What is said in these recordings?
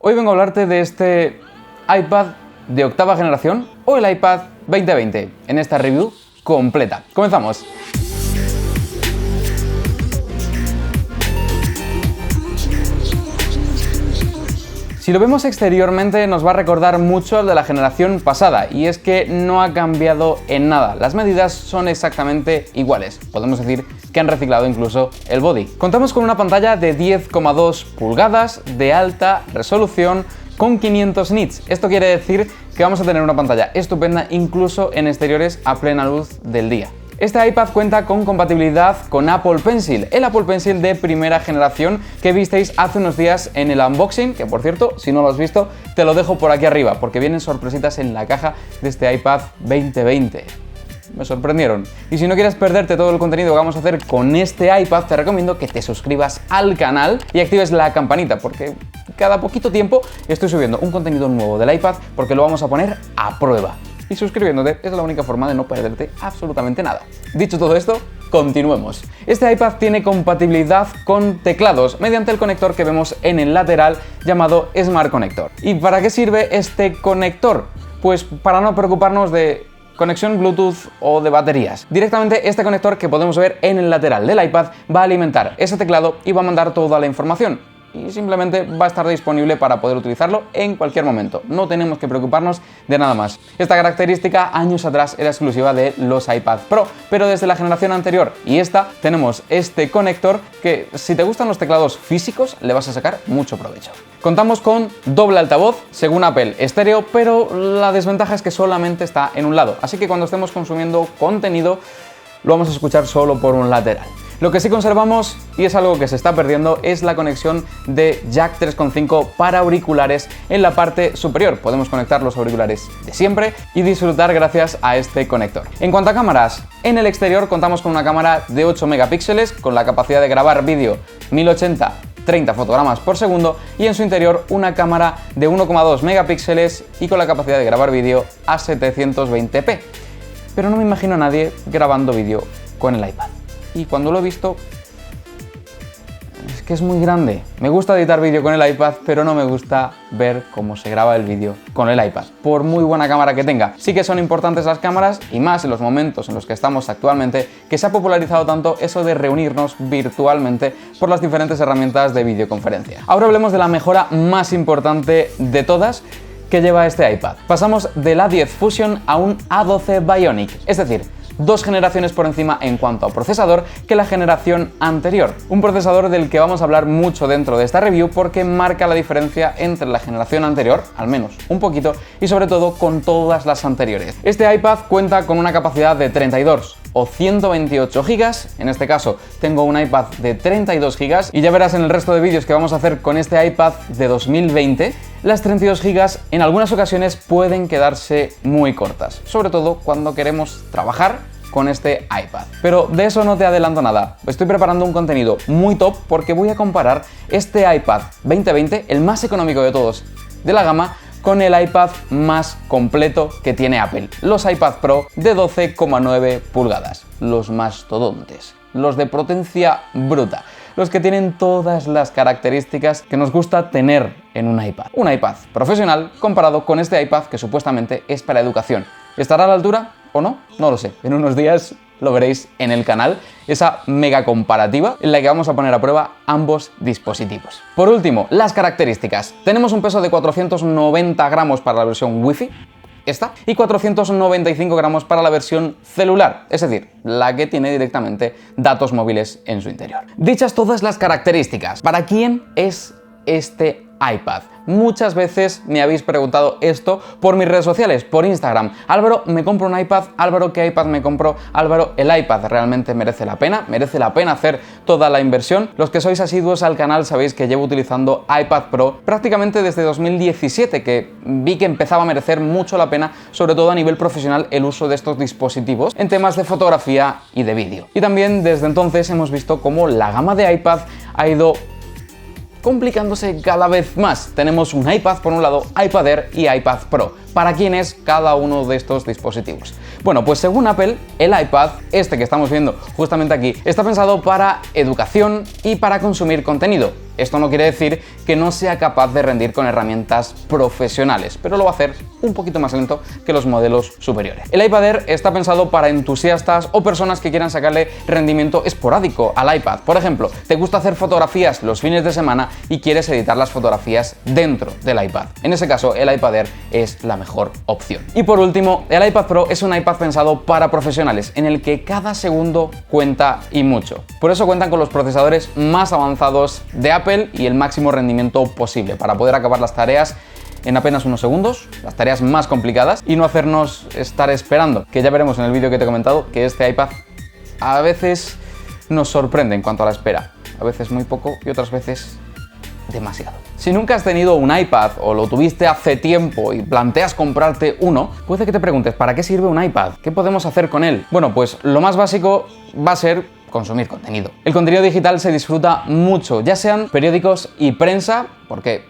Hoy vengo a hablarte de este iPad de octava generación o el iPad 2020 en esta review completa. ¡Comenzamos! Si lo vemos exteriormente nos va a recordar mucho al de la generación pasada, y es que no ha cambiado en nada. Las medidas son exactamente iguales. Podemos decir que han reciclado incluso el body. Contamos con una pantalla de 10,2 pulgadas de alta resolución con 500 nits. Esto quiere decir que vamos a tener una pantalla estupenda incluso en exteriores a plena luz del día. Este iPad cuenta con compatibilidad con Apple Pencil, el Apple Pencil de primera generación que visteis hace unos días en el unboxing, que por cierto, si no lo has visto, te lo dejo por aquí arriba, porque vienen sorpresitas en la caja de este iPad 2020. Me sorprendieron. Y si no quieres perderte todo el contenido que vamos a hacer con este iPad, te recomiendo que te suscribas al canal y actives la campanita, porque cada poquito tiempo estoy subiendo un contenido nuevo del iPad, porque lo vamos a poner a prueba. Y suscribiéndote es la única forma de no perderte absolutamente nada. Dicho todo esto, continuemos. Este iPad tiene compatibilidad con teclados mediante el conector que vemos en el lateral llamado Smart Connector. ¿Y para qué sirve este conector? Pues para no preocuparnos de conexión Bluetooth o de baterías. Directamente este conector que podemos ver en el lateral del iPad va a alimentar ese teclado y va a mandar toda la información. Y simplemente va a estar disponible para poder utilizarlo en cualquier momento. No tenemos que preocuparnos de nada más. Esta característica años atrás era exclusiva de los iPad Pro, pero desde la generación anterior y esta tenemos este conector que, si te gustan los teclados físicos, le vas a sacar mucho provecho. Contamos con doble altavoz, según Apple, estéreo, pero la desventaja es que solamente está en un lado, así que cuando estemos consumiendo contenido lo vamos a escuchar solo por un lateral. Lo que sí conservamos, y es algo que se está perdiendo, es la conexión de jack 3.5 para auriculares en la parte superior. Podemos conectar los auriculares de siempre y disfrutar gracias a este conector. En cuanto a cámaras, en el exterior contamos con una cámara de 8 megapíxeles con la capacidad de grabar vídeo 1080 30 fotogramas por segundo, y en su interior una cámara de 1,2 megapíxeles y con la capacidad de grabar vídeo a 720p. Pero no me imagino a nadie grabando vídeo con el iPad. Y cuando lo he visto, es que es muy grande. Me gusta editar vídeo con el iPad, pero no me gusta ver cómo se graba el vídeo con el iPad, por muy buena cámara que tenga. Sí que son importantes las cámaras, y más en los momentos en los que estamos actualmente, que se ha popularizado tanto eso de reunirnos virtualmente por las diferentes herramientas de videoconferencia. Ahora hablemos de la mejora más importante de todas que lleva este iPad. Pasamos del A10 Fusion a un A12 Bionic, es decir, 2 generaciones por encima en cuanto a procesador que la generación anterior. Un procesador del que vamos a hablar mucho dentro de esta review porque marca la diferencia entre la generación anterior, al menos un poquito, y sobre todo con todas las anteriores. Este iPad cuenta con una capacidad de 32 o 128 GB, en este caso tengo un iPad de 32 GB y ya verás en el resto de vídeos que vamos a hacer con este iPad de 2020, las 32 GB en algunas ocasiones pueden quedarse muy cortas, sobre todo cuando queremos trabajar con este iPad. Pero de eso no te adelanto nada. Estoy preparando un contenido muy top porque voy a comparar este iPad 2020, el más económico de todos de la gama, con el iPad más completo que tiene Apple, los iPad Pro de 12,9 pulgadas, los mastodontes, los de potencia bruta, los que tienen todas las características que nos gusta tener en un iPad. Un iPad profesional comparado con este iPad que supuestamente es para educación. ¿Estará a la altura o no? No lo sé. En unos días lo veréis en el canal, esa mega comparativa en la que vamos a poner a prueba ambos dispositivos. Por último, las características. Tenemos un peso de 490 gramos para la versión Wi-Fi, esta, y 495 gramos para la versión celular, es decir, la que tiene directamente datos móviles en su interior. Dichas todas las características, ¿para quién es este iPad? Muchas veces me habéis preguntado esto por mis redes sociales, por Instagram. Álvaro, me compro un iPad. Álvaro, ¿qué iPad me compro? Álvaro, ¿el iPad realmente merece la pena? ¿Merece la pena hacer toda la inversión? Los que sois asiduos al canal sabéis que llevo utilizando iPad Pro prácticamente desde 2017, que vi que empezaba a merecer mucho la pena, sobre todo a nivel profesional, el uso de estos dispositivos en temas de fotografía y de vídeo. Y también desde entonces hemos visto cómo la gama de iPad ha ido complicándose cada vez más. Tenemos un iPad por un lado, iPad Air y iPad Pro. para quién es cada uno de estos dispositivos. Bueno, pues según Apple, el iPad, este que estamos viendo justamente aquí, está pensado para educación y para consumir contenido. Esto no quiere decir que no sea capaz de rendir con herramientas profesionales, pero lo va a hacer un poquito más lento que los modelos superiores. El iPad Air está pensado para entusiastas o personas que quieran sacarle rendimiento esporádico al iPad. Por ejemplo, te gusta hacer fotografías los fines de semana y quieres editar las fotografías dentro del iPad. En ese caso, el iPad Air es la mejor opción. Y por último, el iPad Pro es un iPad pensado para profesionales, en el que cada segundo cuenta y mucho. Por eso cuentan con los procesadores más avanzados de Apple y el máximo rendimiento posible para poder acabar las tareas en apenas unos segundos, las tareas más complicadas, y no hacernos estar esperando, que ya veremos en el vídeo que te he comentado que este iPad a veces nos sorprende en cuanto a la espera, a veces muy poco y otras veces demasiado. Si nunca has tenido un iPad o lo tuviste hace tiempo y planteas comprarte uno, puede que te preguntes, ¿para qué sirve un iPad? ¿Qué podemos hacer con él? Bueno, pues lo más básico va a ser consumir contenido. El contenido digital se disfruta mucho, ya sean periódicos y prensa, porque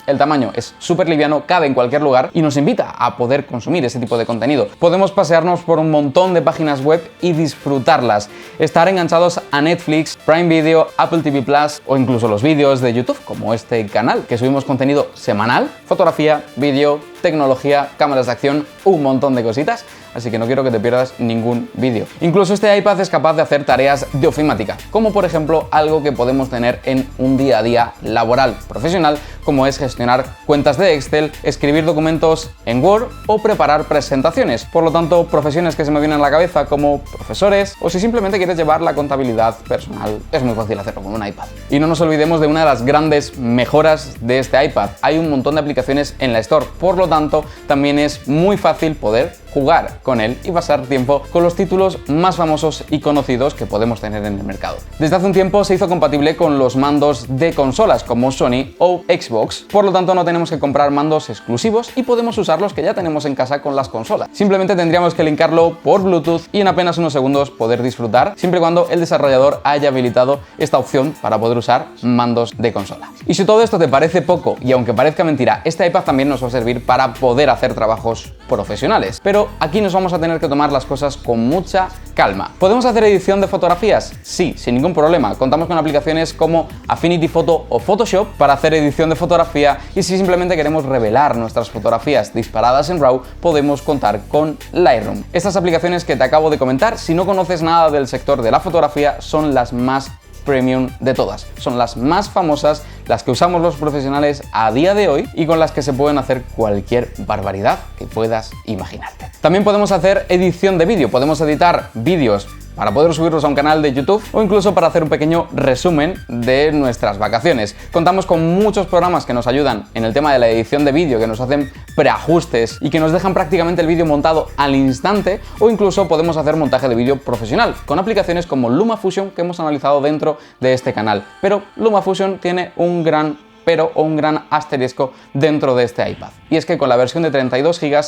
el tamaño es súper liviano, cabe en cualquier lugar y nos invita a poder consumir ese tipo de contenido. Podemos pasearnos por un montón de páginas web y disfrutarlas, estar enganchados a Netflix, Prime Video, Apple TV Plus o incluso los vídeos de YouTube, como este canal, que subimos contenido semanal, fotografía, vídeo, tecnología, cámaras de acción, un montón de cositas, así que no quiero que te pierdas ningún vídeo. Incluso este iPad es capaz de hacer tareas de ofimática, como por ejemplo algo que podemos tener en un día a día laboral, profesional, como es gestionar cuentas de Excel, escribir documentos en Word o preparar presentaciones. Por lo tanto, profesiones que se me vienen a la cabeza como profesores o si simplemente quieres llevar la contabilidad personal, es muy fácil hacerlo con un iPad. Y no nos olvidemos de una de las grandes mejoras de este iPad. Hay un montón de aplicaciones en la Store, por lo tanto, también es muy fácil poder jugar con él y pasar tiempo con los títulos más famosos y conocidos que podemos tener en el mercado. Desde hace un tiempo se hizo compatible con los mandos de consolas como Sony o Xbox, por lo tanto no tenemos que comprar mandos exclusivos y podemos usar los que ya tenemos en casa con las consolas. Simplemente tendríamos que linkarlo por Bluetooth y en apenas unos segundos poder disfrutar, siempre y cuando el desarrollador haya habilitado esta opción para poder usar mandos de consola. Y si todo esto te parece poco y aunque parezca mentira, este iPad también nos va a servir para poder hacer trabajos profesionales, pero aquí nos vamos a tener que tomar las cosas con mucha calma. ¿Podemos hacer edición de fotografías? Sí, sin ningún problema. Contamos con aplicaciones como Affinity Photo o Photoshop para hacer edición de fotografía y si simplemente queremos revelar nuestras fotografías disparadas en RAW, podemos contar con Lightroom. Estas aplicaciones que te acabo de comentar, si no conoces nada del sector de la fotografía, son las más premium de todas. Son las más famosas, las que usamos los profesionales a día de hoy y con las que se pueden hacer cualquier barbaridad que puedas imaginarte. También podemos hacer edición de vídeo, podemos editar vídeos para poder subirlos a un canal de YouTube o incluso para hacer un pequeño resumen de nuestras vacaciones. Contamos con muchos programas que nos ayudan en el tema de la edición de vídeo, que nos hacen preajustes y que nos dejan prácticamente el vídeo montado al instante, o incluso podemos hacer montaje de vídeo profesional con aplicaciones como LumaFusion que hemos analizado dentro de este canal. Pero LumaFusion tiene un gran pero o un gran asterisco dentro de este iPad, y es que con la versión de 32 GB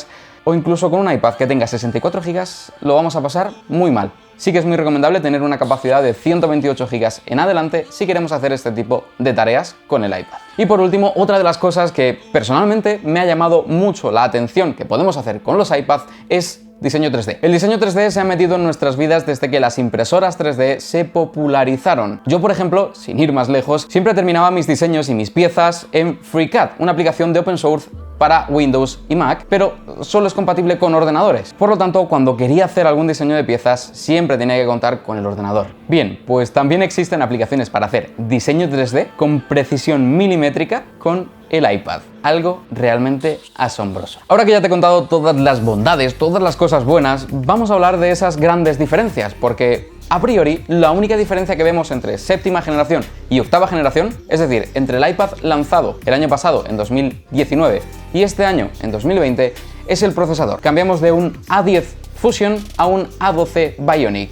o incluso con un iPad que tenga 64 GB lo vamos a pasar muy mal. Sí que es muy recomendable tener una capacidad de 128 GB en adelante si queremos hacer este tipo de tareas con el iPad. Y por último, otra de las cosas que personalmente me ha llamado mucho la atención que podemos hacer con los iPads es diseño 3D. El diseño 3D se ha metido en nuestras vidas desde que las impresoras 3D se popularizaron. Yo, por ejemplo, sin ir más lejos, siempre terminaba mis diseños y mis piezas en FreeCAD, una aplicación de open source para Windows y Mac, pero solo es compatible con ordenadores. Por lo tanto, cuando quería hacer algún diseño de piezas, siempre tenía que contar con el ordenador. Bien, pues también existen aplicaciones para hacer diseño 3D con precisión milimétrica con el iPad. Algo realmente asombroso. Ahora que ya te he contado todas las bondades, todas las cosas buenas, vamos a hablar de esas grandes diferencias, porque a priori, la única diferencia que vemos entre séptima generación y octava generación, es decir, entre el iPad lanzado el año pasado, en 2019, y este año, en 2020, es el procesador. Cambiamos de un A10 Fusion a un A12 Bionic.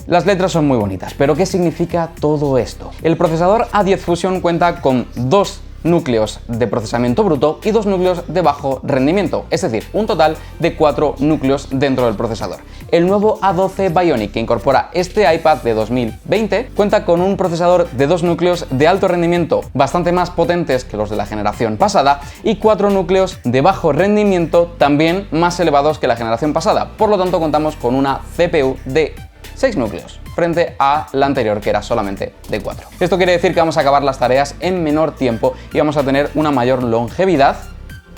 Las letras son muy bonitas, pero ¿qué significa todo esto? El procesador A10 Fusion cuenta con 2 núcleos de procesamiento bruto y 2 núcleos de bajo rendimiento, es decir, un total de 4 núcleos dentro del procesador. El nuevo A12 Bionic que incorpora este iPad de 2020 cuenta con un procesador de 2 núcleos de alto rendimiento, bastante más potentes que los de la generación pasada, y 4 núcleos de bajo rendimiento también más elevados que la generación pasada. Por lo tanto, contamos con una CPU de 6 núcleos frente a la anterior, que era solamente de 4. Esto quiere decir que vamos a acabar las tareas en menor tiempo y vamos a tener una mayor longevidad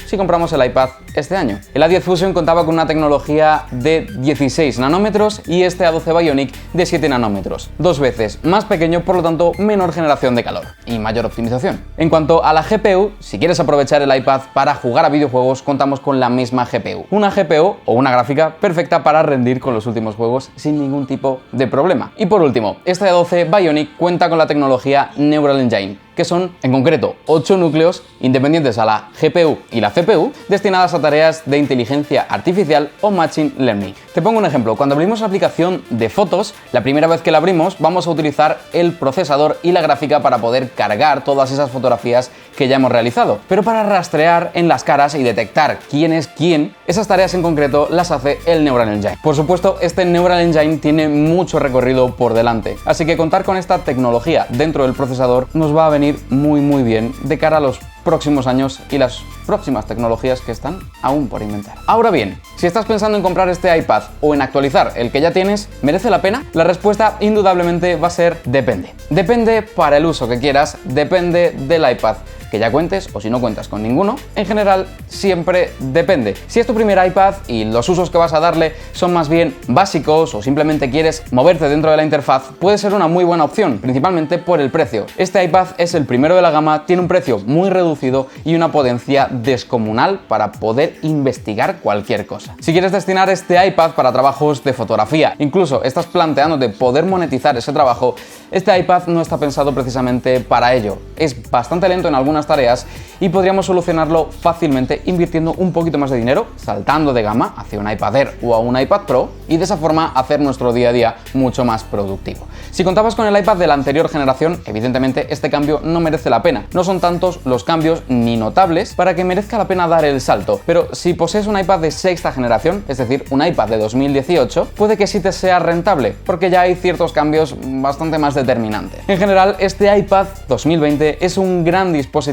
si compramos el iPad este año. El A10 Fusion contaba con una tecnología de 16 nanómetros y este A12 Bionic de 7 nanómetros, 2 veces más pequeño, por lo tanto menor generación de calor y mayor optimización. En cuanto a la GPU, si quieres aprovechar el iPad para jugar a videojuegos, contamos con la misma GPU. Una GPU o una gráfica perfecta para rendir con los últimos juegos sin ningún tipo de problema. Y por último, este A12 Bionic cuenta con la tecnología Neural Engine, que son, en concreto, 8 núcleos independientes a la GPU y la CPU, destinadas a tareas de inteligencia artificial o machine learning. Te pongo un ejemplo. Cuando abrimos la aplicación de fotos, la primera vez que la abrimos vamos a utilizar el procesador y la gráfica para poder cargar todas esas fotografías que ya hemos realizado. Pero para rastrear en las caras y detectar quién es quién, esas tareas en concreto las hace el Neural Engine. Por supuesto, este Neural Engine tiene mucho recorrido por delante, así que contar con esta tecnología dentro del procesador nos va a venir muy bien de cara a los próximos años y las próximas tecnologías que están aún por inventar. Ahora bien, si estás pensando en comprar este iPad o en actualizar el que ya tienes, ¿merece la pena? La respuesta indudablemente va a ser depende. Depende para el uso que quieras, depende del iPad que ya cuentes o si no cuentas con ninguno. En general, siempre depende. Si es tu primer iPad y los usos que vas a darle son más bien básicos o simplemente quieres moverte dentro de la interfaz, puede ser una muy buena opción, principalmente por el precio. Este iPad es el primero de la gama, tiene un precio muy reducido y una potencia descomunal para poder investigar cualquier cosa. Si quieres destinar este iPad para trabajos de fotografía, incluso estás planteándote poder monetizar ese trabajo, este iPad no está pensado precisamente para ello. Es bastante lento en algunas tareas y podríamos solucionarlo fácilmente invirtiendo un poquito más de dinero, saltando de gama hacia un iPad Air o a un iPad Pro y de esa forma hacer nuestro día a día mucho más productivo. Si contabas con el iPad de la anterior generación, evidentemente este cambio no merece la pena. No son tantos los cambios ni notables para que merezca la pena dar el salto, pero si posees un iPad de sexta generación, es decir, un iPad de 2018, puede que sí te sea rentable, porque ya hay ciertos cambios bastante más determinantes. En general, este iPad 2020 es un gran dispositivo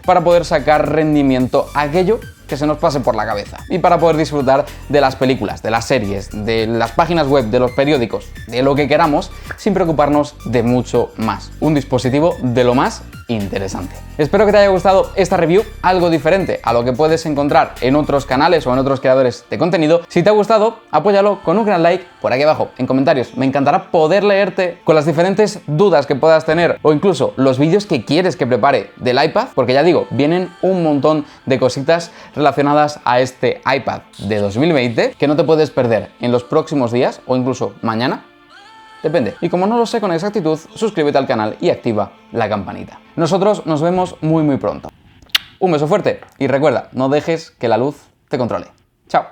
para poder sacar rendimiento a aquello que se nos pase por la cabeza y para poder disfrutar de las películas, de las series, de las páginas web, de los periódicos, de lo que queramos, sin preocuparnos de mucho más. Un dispositivo de lo más interesante. Espero que te haya gustado esta review, algo diferente a lo que puedes encontrar en otros canales o en otros creadores de contenido. Si te ha gustado, apóyalo con un gran like por aquí abajo, en comentarios. Me encantará poder leerte con las diferentes dudas que puedas tener o incluso los vídeos que quieres que prepare del iPad, porque ya digo, vienen un montón de cositas relacionadas a este iPad de 2020 que no te puedes perder en los próximos días o incluso mañana. Depende. Y como no lo sé con exactitud, suscríbete al canal y activa la campanita. Nosotros nos vemos muy pronto. Un beso fuerte y recuerda, no dejes que la luz te controle. Chao.